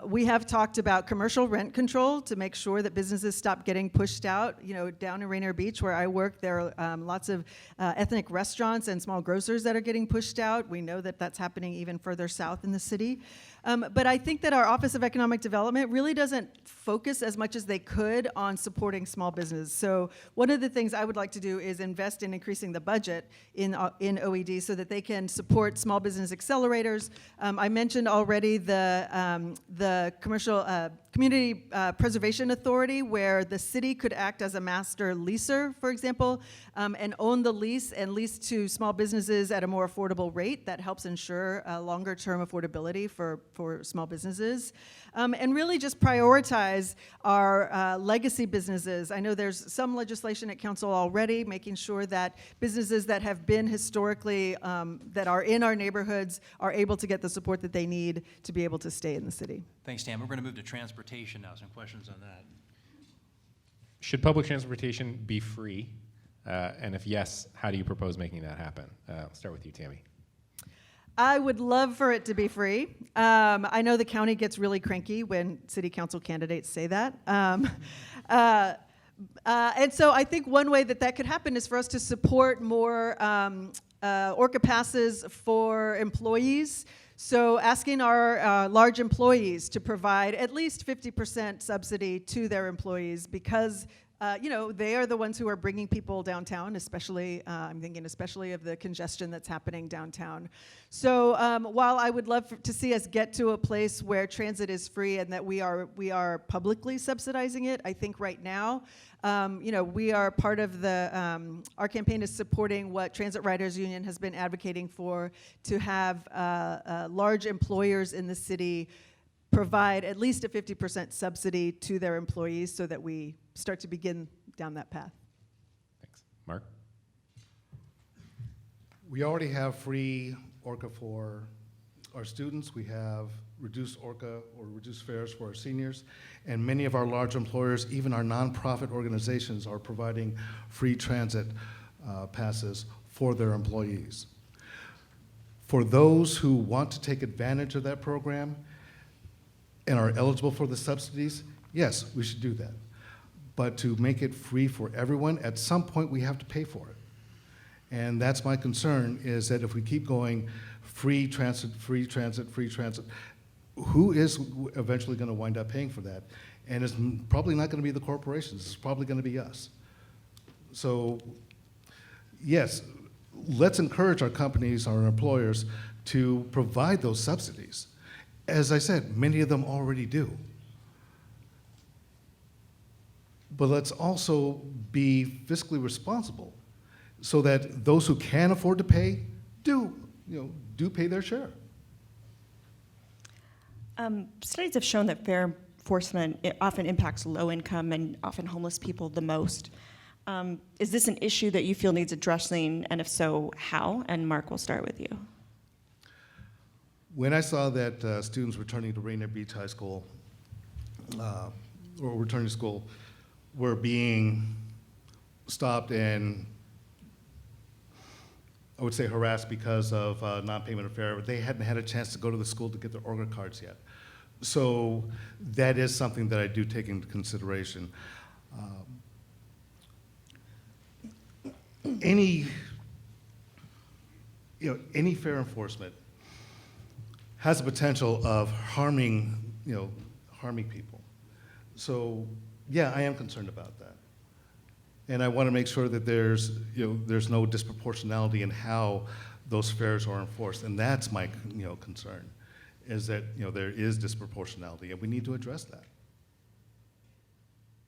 we have talked about commercial rent control to make sure that businesses stop getting pushed out. Down in Rainier Beach, where I work, there are lots of ethnic restaurants and small grocers that are getting pushed out. We know that that's happening even further south in the city. But I think that our Office of Economic Development really doesn't focus as much as they could on supporting small business. So one of the things I would like to do is invest in increasing the budget in OED so that they can support small business accelerators. I mentioned already the Community Preservation Authority, where the city could act as a master leaser, for example, and own the lease and lease to small businesses at a more affordable rate. That helps ensure longer-term affordability for small businesses. And really just prioritize our legacy businesses. I know there's some legislation at council already making sure that businesses that have been historically, that are in our neighborhoods, are able to get the support that they need to be able to stay in the city. Thanks, Tam. We're going to move to transportation now. Some questions on that. Should public transportation be free? And if yes, how do you propose making that happen? I'll start with you, Tammy. I would love for it to be free. I know the county gets really cranky when city council candidates say that. And so I think one way that could happen is for us to support more Orca passes for employees. So asking our large employees to provide at least 50% subsidy to their employees, because they are the ones who are bringing people downtown, especially, I'm thinking especially of the congestion that's happening downtown. So while I would love to see us get to a place where transit is free and that we are publicly subsidizing it, I think right now, we are part of our campaign is supporting what Transit Riders Union has been advocating for, to have large employers in the city provide at least a 50% subsidy to their employees so that we start to begin down that path. Thanks. Mark? We already have free ORCA for our students. We have reduced ORCA or reduced fares for our seniors. And many of our large employers, even our nonprofit organizations, are providing free transit passes for their employees. For those who want to take advantage of that program and are eligible for the subsidies, yes, we should do that. But to make it free for everyone, at some point we have to pay for it. And that's my concern, is that if we keep going free transit, free transit, free transit, who is eventually going to wind up paying for that? And it's probably not going to be the corporations. It's probably going to be us. So, yes, let's encourage our companies, our employers, to provide those subsidies. As I said, many of them already do. But let's also be fiscally responsible so that those who can afford to pay do pay their share. Studies have shown that fare enforcement often impacts low-income and often homeless people the most. Is this an issue that you feel needs addressing, and if so, how? And Mark, we'll start with you. When I saw that students returning to Rainier Beach High School, or returning to school, were being stopped and, I would say, harassed because of non-payment of fare, they hadn't had a chance to go to the school to get their ORCA cards yet. So that is something that I do take into consideration. Any fare enforcement has the potential of harming people. So yeah, I am concerned about that. And I want to make sure that there's no disproportionality in how those fares are enforced. And that's my concern, is that there is disproportionality, and we need to address that.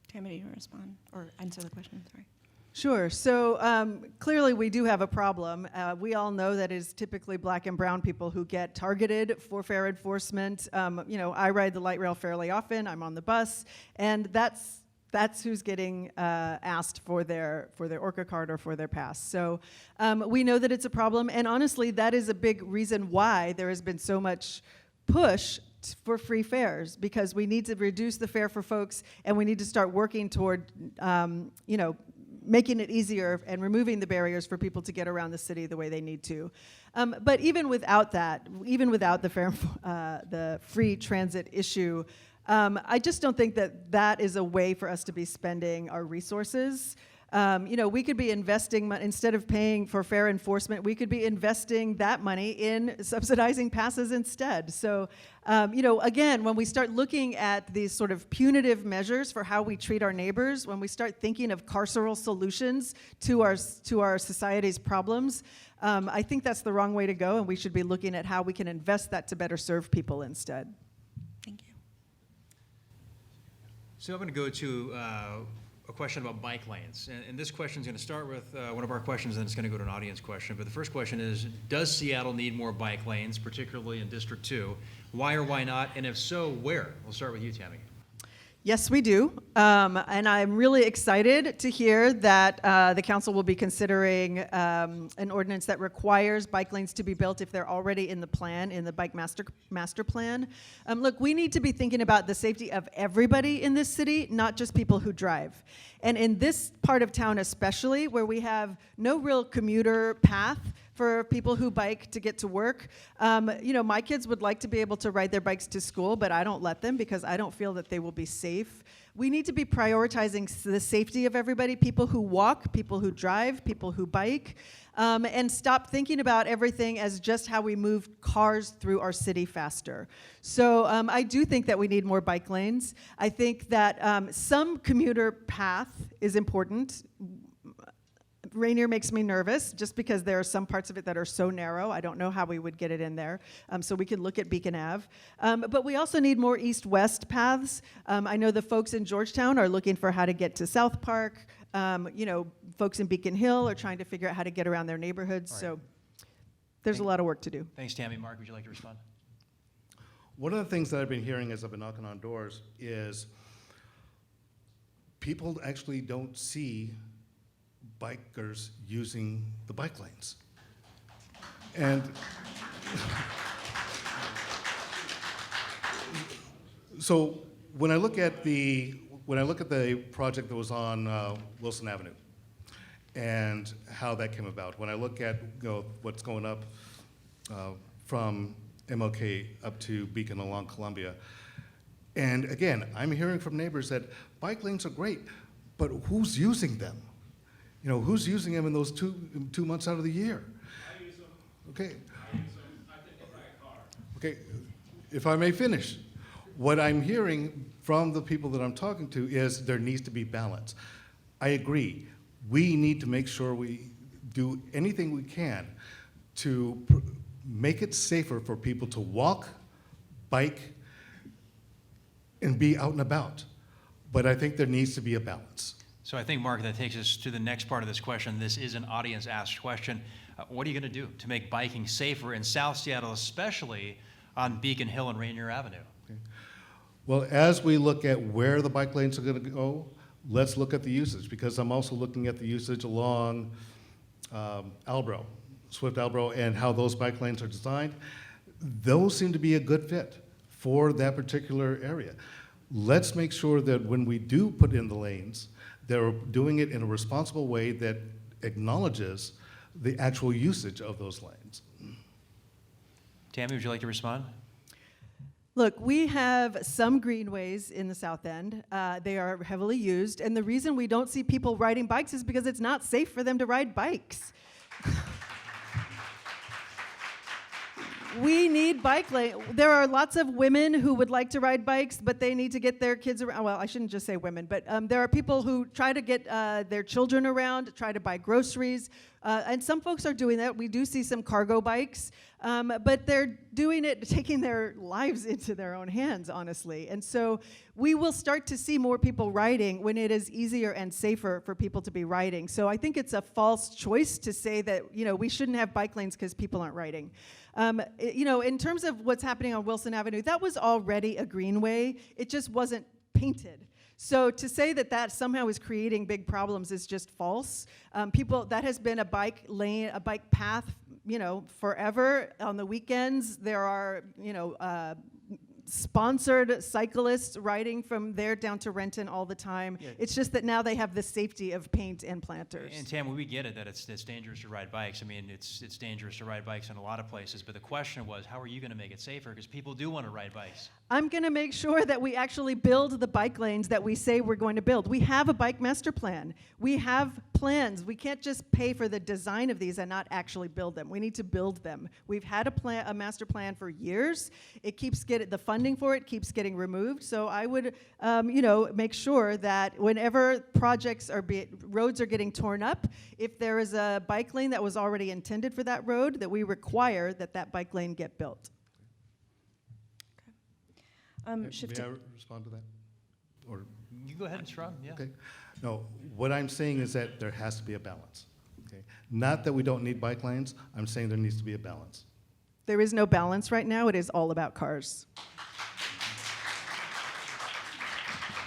Tammy, do you want to respond or answer the question? Sorry. Sure. So clearly we do have a problem. We all know that it is typically black and brown people who get targeted for fare enforcement. I ride the light rail fairly often. I'm on the bus, and that's who's getting asked for their ORCA card or for their pass. So we know that it's a problem, and honestly, that is a big reason why there has been so much push for free fares, because we need to reduce the fare for folks, and we need to start working toward making it easier and removing the barriers for people to get around the city the way they need to. But even without that, even without the free transit issue, I just don't think that is a way for us to be spending our resources. We could be investing, instead of paying for fare enforcement, we could be investing that money in subsidizing passes instead. So, again, when we start looking at these sort of punitive measures for how we treat our neighbors, when we start thinking of carceral solutions to our society's problems, I think that's the wrong way to go, and we should be looking at how we can invest that to better serve people instead. Thank you. So I'm going to go to a question about bike lanes. And this question is going to start with one of our questions, and it's going to go to an audience question. But the first question is, does Seattle need more bike lanes, particularly in District 2? Why or why not? And if so, where? We'll start with you, Tammy. Yes, we do. And I'm really excited to hear that the council will be considering an ordinance that requires bike lanes to be built if they're already in the plan, in the bike master plan. Look, we need to be thinking about the safety of everybody in this city, not just people who drive. And in this part of town especially, where we have no real commuter path for people who bike to get to work. My kids would like to be able to ride their bikes to school, but I don't let them because I don't feel that they will be safe. We need to be prioritizing the safety of everybody, people who walk, people who drive, people who bike, and stop thinking about everything as just how we move cars through our city faster. So I do think that we need more bike lanes. I think that some commuter path is important. Rainier makes me nervous just because there are some parts of it that are so narrow. I don't know how we would get it in there. So we could look at Beacon Ave. But we also need more east-west paths. I know the folks in Georgetown are looking for how to get to South Park. Folks in Beacon Hill are trying to figure out how to get around their neighborhoods. Right. So there's a lot of work to do. Thanks, Tammy. Mark, would you like to respond? One of the things that I've been hearing as I've been knocking on doors is people actually don't see bikers using the bike lanes. And so when I look at the project that was on Wilson Avenue and how that came about, when I look at what's going up from MLK up to Beacon along Columbia, and again, I'm hearing from neighbors that bike lanes are great, but who's using them? Who's using them in those two months out of the year? I use them. Okay. I use them. I take it by a car. Okay, if I may finish, what I'm hearing from the people that I'm talking to is there needs to be balance. I agree. We need to make sure we do anything we can to make it safer for people to walk, bike, and be out and about. But I think there needs to be a balance. So I think, Mark, that takes us to the next part of this question. This is an audience-asked question. What are you going to do to make biking safer in South Seattle, especially on Beacon Hill and Rainier Avenue? Okay. Well, as we look at where the bike lanes are going to go, let's look at the usage, because I'm also looking at the usage along Albro, Swift Albro, and how those bike lanes are designed. Those seem to be a good fit for that particular area. Let's make sure that when we do put in the lanes, they're doing it in a responsible way that acknowledges the actual usage of those lanes. Tammy, would you like to respond? Look, we have some greenways in the South End. They are heavily used, and the reason we don't see people riding bikes is because it's not safe for them to ride bikes. We need bike lane. There are lots of women who would like to ride bikes, but they need to get their kids around. Well, I shouldn't just say women, but there are people who try to get their children around, try to buy groceries, and some folks are doing that. We do see some cargo bikes, but they're doing it, taking their lives into their own hands, honestly. And so we will start to see more people riding when it is easier and safer for people to be riding. So I think it's a false choice to say that we shouldn't have bike lanes because people aren't riding. In terms of what's happening on Wilson Avenue, that was already a greenway. It just wasn't painted. So to say that that somehow is creating big problems is just false. That has been a bike lane, a bike path, forever. On the weekends, there are, sponsored cyclists riding from there down to Renton all the time. Yeah. It's just that now they have the safety of paint and planters. And Tam, we get it that it's dangerous to ride bikes. I mean, it's dangerous to ride bikes in a lot of places. But the question was, how are you going to make it safer? Because people do want to ride bikes. I'm going to make sure that we actually build the bike lanes that we say we're going to build. We have a bike master plan. We have plans. We can't just pay for the design of these and not actually build them. We need to build them. We've had a master plan for years. It keeps the funding for it keeps getting removed. So I would, make sure that whenever roads are getting torn up, if there is a bike lane that was already intended for that road, that we require that bike lane get built. May I respond to that? Or you go ahead and shrug. Yeah. Okay. No, what I'm saying is that there has to be a balance. Okay. Not that we don't need bike lanes. I'm saying there needs to be a balance. There is no balance right now. It is all about cars.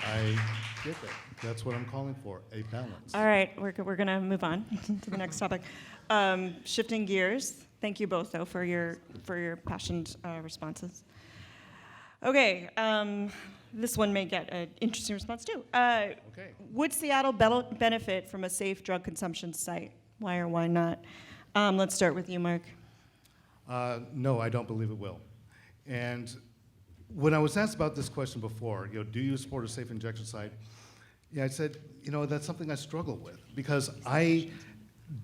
I get that. That's what I'm calling for, a balance. All right, we're going to move on to the next topic. Shifting gears. Thank you both, though, for your passionate responses. Okay, this one may get an interesting response, too. Okay. Would Seattle benefit from a safe drug consumption site? Why or why not? Let's start with you, Mark. No, I don't believe it will. And when I was asked about this question before, do you support a safe injection site? Yeah, I said, that's something I struggle with because I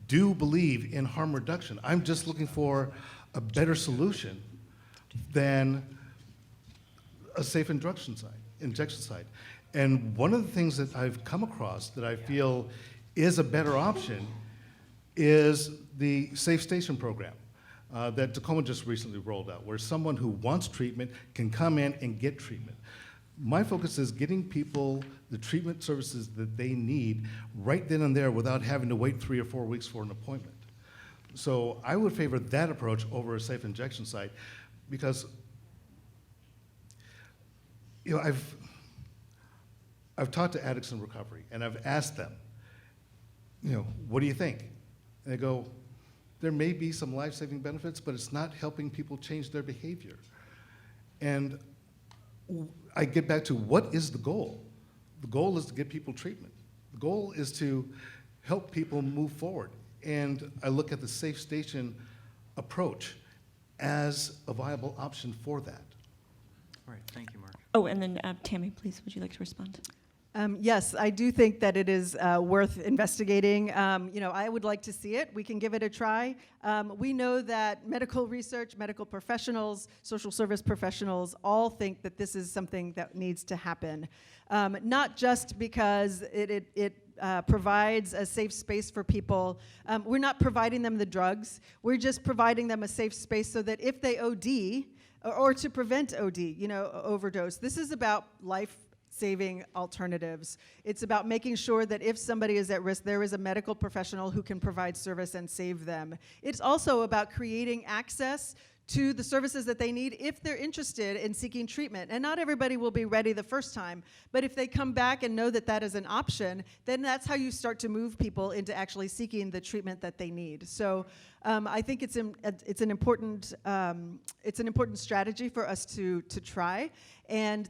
do believe in harm reduction. I'm just looking for a better solution than a safe injection site. And one of the things that I've come across that I feel is a better option is the Safe Station program that Tacoma just recently rolled out, where someone who wants treatment can come in and get treatment. My focus is getting people the treatment services that they need right then and there without having to wait 3 or 4 weeks for an appointment. So I would favor that approach over a safe injection site because I've talked to addicts in recovery and I've asked them, what do you think? And they go, there may be some life-saving benefits, but it's not helping people change their behavior. And I get back to what is the goal? The goal is to get people treatment. The goal is to help people move forward. And I look at the Safe Station approach as a viable option for that. All right, thank you, Mark. Oh, and then Tammy, please, would you like to respond? Yes, I do think that it is worth investigating. I would like to see it. We can give it a try. We know that medical research, medical professionals, social service professionals all think that this is something that needs to happen. Not just because it provides a safe space for people. We're not providing them the drugs. We're just providing them a safe space so that if they OD, or to prevent OD, overdose, this is about life-saving alternatives. It's about making sure that if somebody is at risk, there is a medical professional who can provide service and save them. It's also about creating access to the services that they need if they're interested in seeking treatment. And not everybody will be ready the first time, but if they come back and know that that is an option, then that's how you start to move people into actually seeking the treatment that they need. So I think it's an important strategy for us to try. And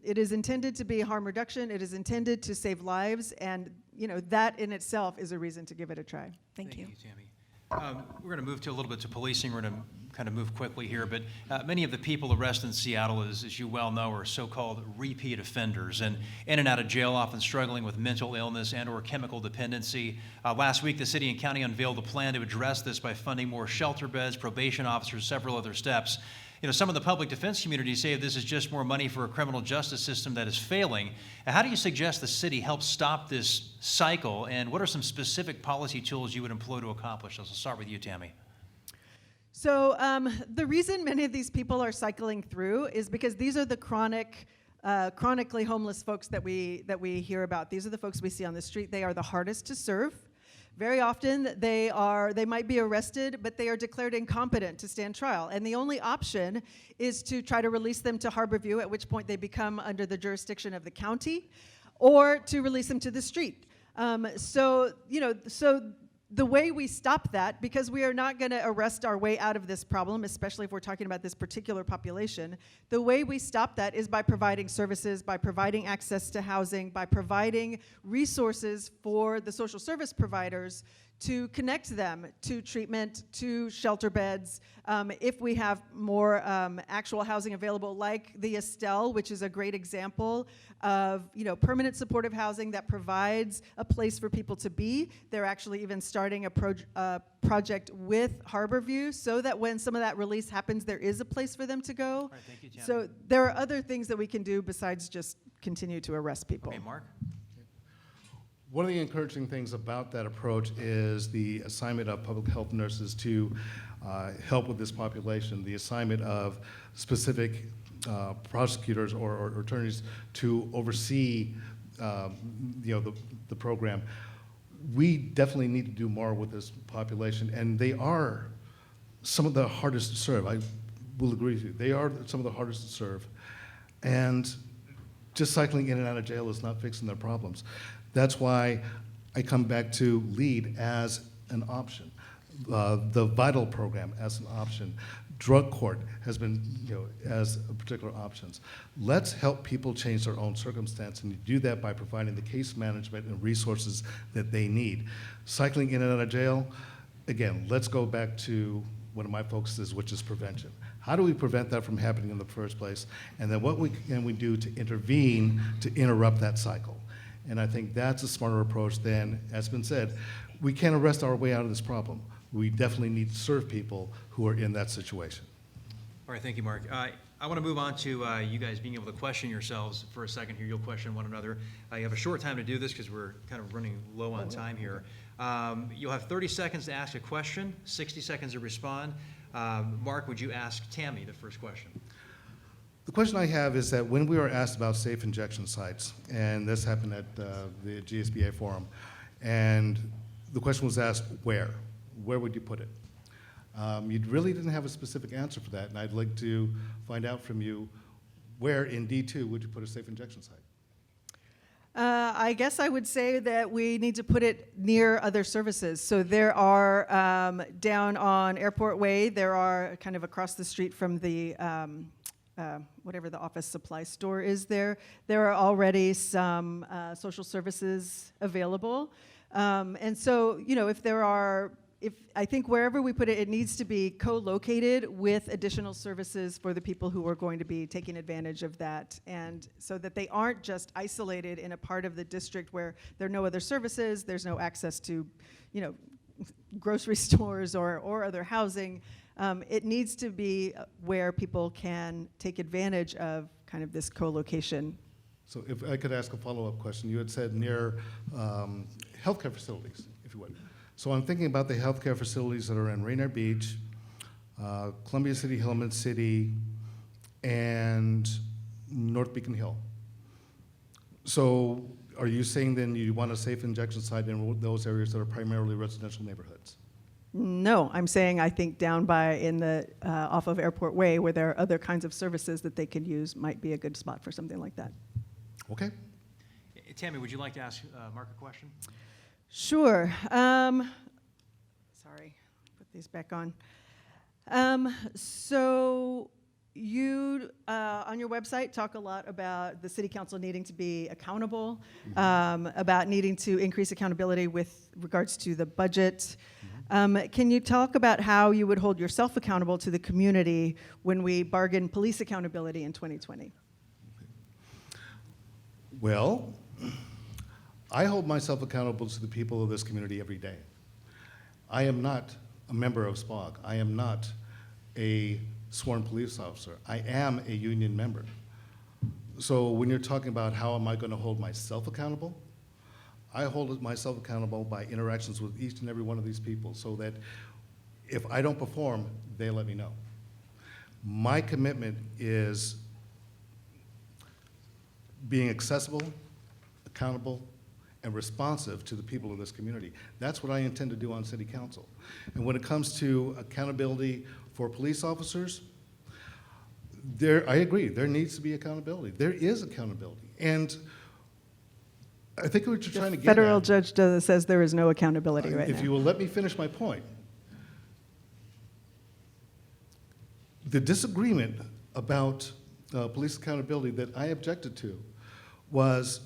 it is intended to be harm reduction. It is intended to save lives, and that in itself is a reason to give it a try. Thank you. Tammy. We're going to move to a little bit to policing. We're going to kind of move quickly here, but many of the people arrested in Seattle, as you well know, are so-called repeat offenders and in and out of jail, often struggling with mental illness and or chemical dependency. Last week, the city and county unveiled a plan to address this by funding more shelter beds, probation officers, several other steps. Some of the public defense community say this is just more money for a criminal justice system that is failing. How do you suggest the city helps stop this cycle, and what are some specific policy tools you would employ to accomplish this? I'll start with you, Tammy. So the reason many of these people are cycling through is because these are the chronically homeless folks that we hear about. These are the folks we see on the street. They are the hardest to serve. Very often they might be arrested, but they are declared incompetent to stand trial. And the only option is to try to release them to Harborview, at which point they become under the jurisdiction of the county, or to release them to the street. So the way we stop that, because we are not going to arrest our way out of this problem, especially if we're talking about this particular population, the way we stop that is by providing services, by providing access to housing, by providing resources for the social service providers to connect them to treatment, to shelter beds. If we have more actual housing available, like the Estelle, which is a great example of permanent supportive housing that provides a place for people to be. They're actually even starting a project with Harborview so that when some of that release happens, there is a place for them to go. All right, thank you, Tammy. So there are other things that we can do besides just continue to arrest people. Okay, Mark? One of the encouraging things about that approach is the assignment of public health nurses to help with this population, the assignment of specific prosecutors or attorneys to oversee the program. We definitely need to do more with this population, and they are some of the hardest to serve. I will agree with you. They are some of the hardest to serve, and just cycling in and out of jail is not fixing their problems. That's why I come back to LEAD as an option, the VITAL program as an option, drug court has been, as a particular options. Let's help people change their own circumstance, and you do that by providing the case management and resources that they need. Cycling in and out of jail, again, let's go back to one of my focuses, which is prevention. How do we prevent that from happening in the first place? And then what can we do to intervene to interrupt that cycle? And I think that's a smarter approach than, as been said, we can't arrest our way out of this problem. We definitely need to serve people who are in that situation. All right, thank you, Mark. I want to move on to you guys being able to question yourselves for a second here. You'll question one another. You have a short time to do this because we're kind of running low on time here. You'll have 30 seconds to ask a question, 60 seconds to respond. Mark, would you ask Tammy the first question? The question I have is that when we were asked about safe injection sites, and this happened at the GSBA forum, and the question was asked, where? Where would you put it? You really didn't have a specific answer for that, and I'd like to find out from you, where in D2 would you put a safe injection site? I guess I would say that we need to put it near other services. So there are, down on Airport Way, there are kind of across the street from the, whatever the office supply store is there are already some social services available. And so, you know, I think wherever we put it, it needs to be co-located with additional services for the people who are going to be taking advantage of that, and so that they aren't just isolated in a part of the district where there are no other services, there's no access to, you know, grocery stores or other housing. It needs to be where people can take advantage of kind of this co-location. So if I could ask a follow-up question, you had said near healthcare facilities, if you would. So I'm thinking about the healthcare facilities that are in Rainier Beach, Columbia City, Hillman City, and North Beacon Hill. So are you saying then you want a safe injection site in those areas that are primarily residential neighborhoods? No, I'm saying I think down by in the off of Airport Way, where there are other kinds of services that they could use, might be a good spot for something like that. Okay. Tammy, would you like to ask Mark a question? Sure. Sorry, put these back on. So you, on your website, talk a lot about the city council needing to be accountable, about needing to increase accountability with regards to the budget. Can you talk about how you would hold yourself accountable to the community when we bargain police accountability in 2020? Well, I hold myself accountable to the people of this community every day. I am not a member of SPOG. I am not a sworn police officer. I am a union member. So when you're talking about how am I going to hold myself accountable, I hold myself accountable by interactions with each and every one of these people so that if I don't perform, they let me know. My commitment is being accessible, accountable, and responsive to the people of this community. That's what I intend to do on city council. And when it comes to accountability for police officers, I agree, there needs to be accountability. There is accountability. And I think what you're trying to get at— Federal judge says there is no accountability right now. If you will let me finish my point. The disagreement about police accountability that I objected to was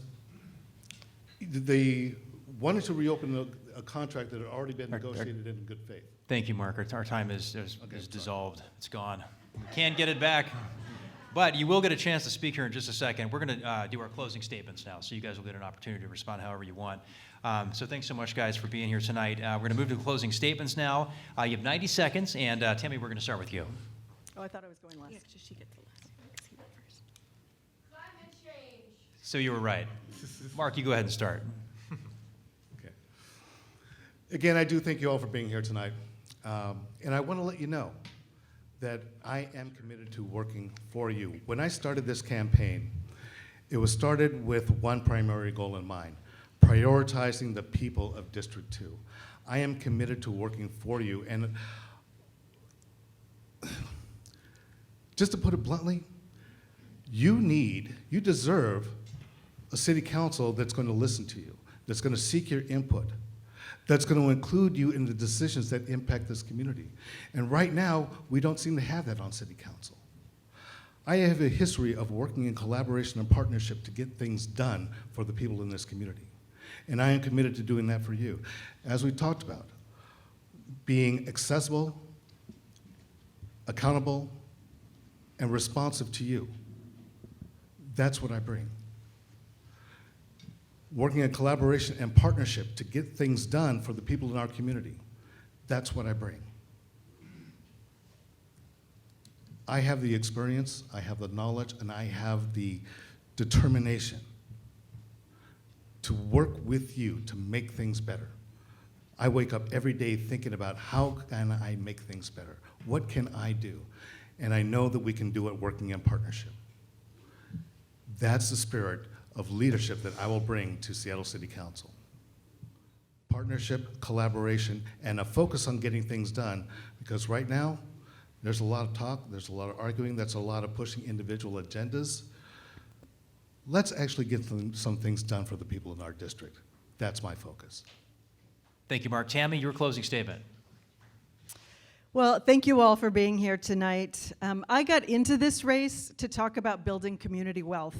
they wanted to reopen a contract that had already been negotiated in good faith. Thank you, Mark. Our time is dissolved. It's gone. We can't get it back. But you will get a chance to speak here in just a second. We're going to do our closing statements now, so you guys will get an opportunity to respond however you want. So thanks so much, guys, for being here tonight. We're going to move to closing statements now. You have 90 seconds, and Tammy, we're going to start with you. Oh, I thought I was going last. Yeah, 'cause she gets the last. He went first. Climate change. So you were right. Mark, you go ahead and start. Okay. Again, I do thank you all for being here tonight. And I want to let you know that I am committed to working for you. When I started this campaign, it was started with one primary goal in mind: prioritizing the people of District 2. I am committed to working for you, and just to put it bluntly, you deserve a city council that's going to listen to you, that's going to seek your input, that's going to include you in the decisions that impact this community. And right now, we don't seem to have that on city council. I have a history of working in collaboration and partnership to get things done for the people in this community. And I am committed to doing that for you. As we talked about, being accessible, accountable, and responsive to you. That's what I bring. Working in collaboration and partnership to get things done for the people in our community. That's what I bring. I have the experience, I have the knowledge, and I have the determination to work with you to make things better. I wake up every day thinking about how can I make things better? What can I do? And I know that we can do it working in partnership. That's the spirit of leadership that I will bring to Seattle City Council. Partnership, collaboration, and a focus on getting things done, because right now, there's a lot of talk, there's a lot of arguing, that's a lot of pushing individual agendas. Let's actually get some things done for the people in our district. That's my focus. Thank you, Mark. Tammy, your closing statement. Well, thank you all for being here tonight. I got into this race to talk about building community wealth,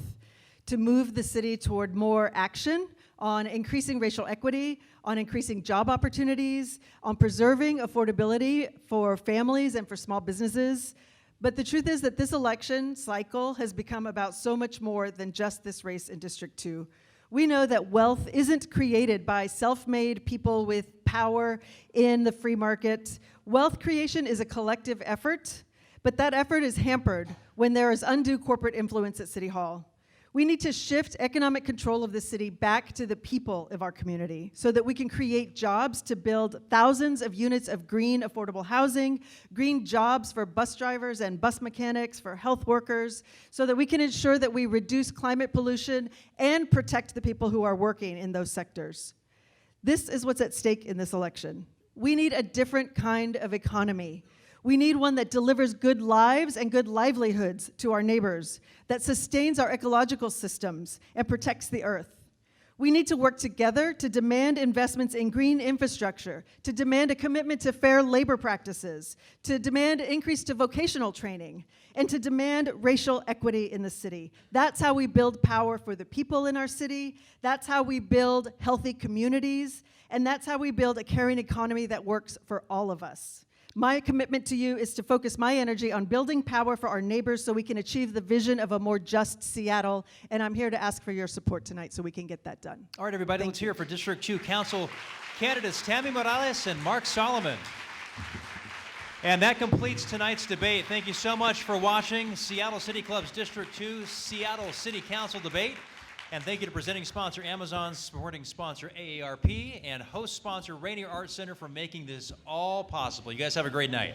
to move the city toward more action on increasing racial equity, on increasing job opportunities, on preserving affordability for families and for small businesses. But the truth is that this election cycle has become about so much more than just this race in District 2. We know that wealth isn't created by self-made people with power in the free market. Wealth creation is a collective effort, but that effort is hampered when there is undue corporate influence at City Hall. We need to shift economic control of the city back to the people of our community so that we can create jobs to build thousands of units of green, affordable housing, green jobs for bus drivers and bus mechanics, for health workers, so that we can ensure that we reduce climate pollution and protect the people who are working in those sectors. This is what's at stake in this election. We need a different kind of economy. We need one that delivers good lives and good livelihoods to our neighbors, that sustains our ecological systems and protects the earth. We need to work together to demand investments in green infrastructure, to demand a commitment to fair labor practices, to demand increase to vocational training, and to demand racial equity in the city. That's how we build power for the people in our city. That's how we build healthy communities. And that's how we build a caring economy that works for all of us. My commitment to you is to focus my energy on building power for our neighbors so we can achieve the vision of a more just Seattle, and I'm here to ask for your support tonight so we can get that done. All right, everybody, let's hear for District 2 Council candidates Tammy Morales and Mark Solomon. And that completes tonight's debate. Thank you so much for watching Seattle City Club's District 2 Seattle City Council debate. And thank you to presenting sponsor Amazon, supporting sponsor AARP, and host sponsor Rainier Arts Center for making this all possible. You guys have a great night.